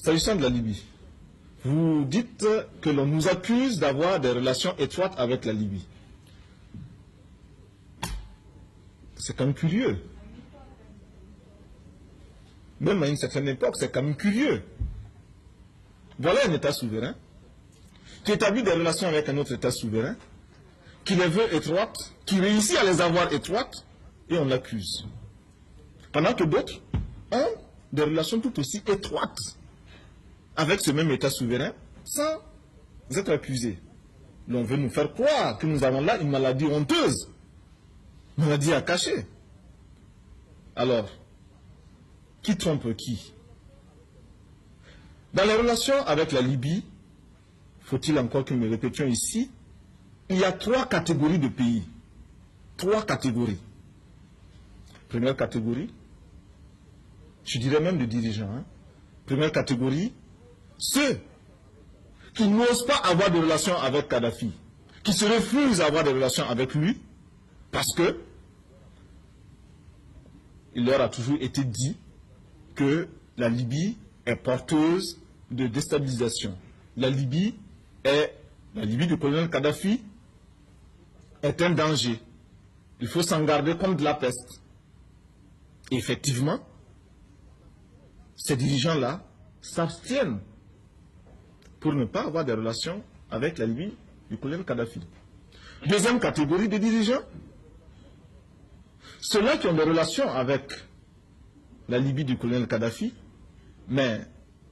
S'agissant de la Libye, vous dites que l'on nous accuse d'avoir des relations étroites avec la Libye. C'est quand même curieux. Même à une certaine époque, c'est quand même curieux. Voilà un État souverain qui établit des relations avec un autre État souverain, qui les veut étroites, qui réussit à les avoir étroites, et on l'accuse. Pendant que d'autres ont des relations tout aussi étroites avec ce même État souverain, sans être accusés. L'on veut nous faire croire que nous avons là une maladie honteuse, une maladie à cacher. Alors, qui trompe qui? Dans les relations avec la Libye, faut-il encore que nous le répétions ici, il y a 3 catégories de pays. 3 catégories. Première catégorie, je dirais même de dirigeants. Première catégorie, ceux qui n'osent pas avoir de relations avec Kadhafi, qui se refusent à avoir des relations avec lui, parce que il leur a toujours été dit que la Libye est porteuse de déstabilisation. La Libye du colonel Kadhafi est un danger. Il faut s'en garder comme de la peste. Et effectivement, ces dirigeants-là s'abstiennent pour ne pas avoir des relations avec la Libye du colonel Kadhafi. Deuxième catégorie de dirigeants, ceux-là qui ont des relations avec la Libye du colonel Kadhafi, mais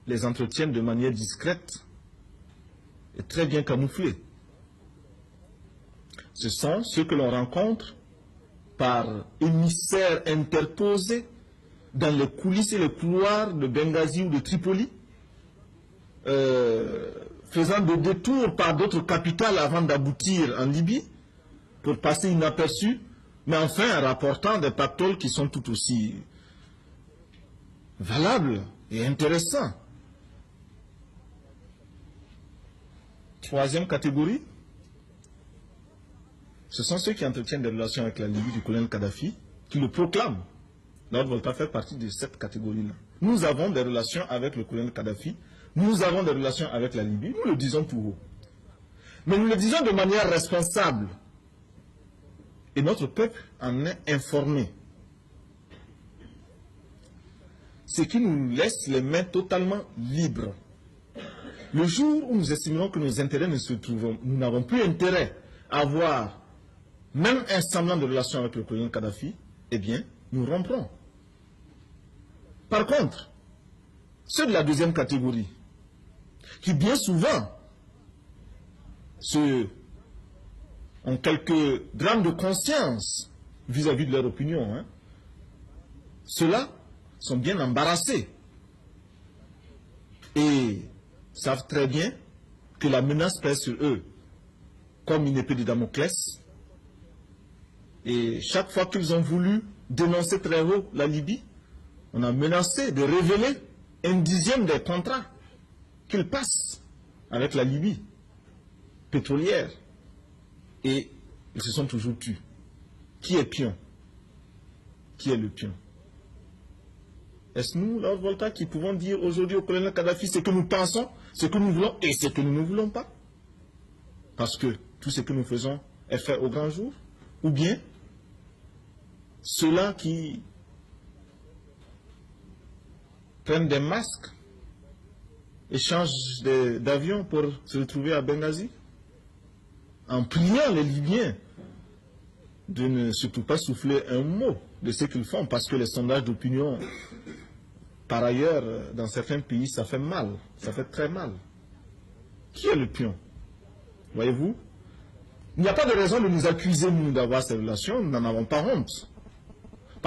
les entretiennent de manière discrète et très bien camouflée. Ce sont ceux que l'on rencontre par émissaires interposés dans les coulisses et les couloirs de Benghazi ou de Tripoli, faisant des détours par d'autres capitales avant d'aboutir en Libye, pour passer inaperçus, mais enfin rapportant des pactoles qui sont tout aussi valables et intéressants. Troisième catégorie, ce sont ceux qui entretiennent des relations avec la Libye du colonel Kadhafi, qui le proclament. Lord Volta fait partie de cette catégorie-là. Nous avons des relations avec le colonel Kadhafi, nous avons des relations avec la Libye, nous le disons tout haut. Mais nous le disons de manière responsable. Et notre peuple en est informé. Ce qui nous laisse les mains totalement libres. Le jour où nous estimerons que nos intérêts ne se trouvent, nous n'avons plus intérêt à avoir même un semblant de relation avec le colonel Kadhafi, eh bien, nous romprons. Par contre, ceux de la deuxième catégorie, qui bien souvent ont quelques grammes de conscience vis-à-vis de leur opinion, ceux-là sont bien embarrassés et savent très bien que la menace pèse sur eux comme une épée de Damoclès. Et chaque fois qu'ils ont voulu dénoncer très haut la Libye, on a menacé de révéler 1/10 des contrats qu'ils passent avec la Libye pétrolière. Et ils se sont toujours tus. Qui est pion? Qui est le pion? Est-ce nous, Lord Volta, qui pouvons dire aujourd'hui au colonel Kadhafi ce que nous pensons, ce que nous voulons et ce que nous ne voulons pas? Parce que tout ce que nous faisons est fait au grand jour? Ou bien ceux-là qui prennent des masques et changent d'avion pour se retrouver à Benghazi, en priant les Libyens de ne surtout pas souffler un mot de ce qu'ils font, parce que les sondages d'opinion, par ailleurs, dans certains pays, ça fait mal, ça fait très mal. Qui est le pion? Voyez-vous? Il n'y a pas de raison de nous accuser, nous, d'avoir ces relations, nous n'en avons pas honte.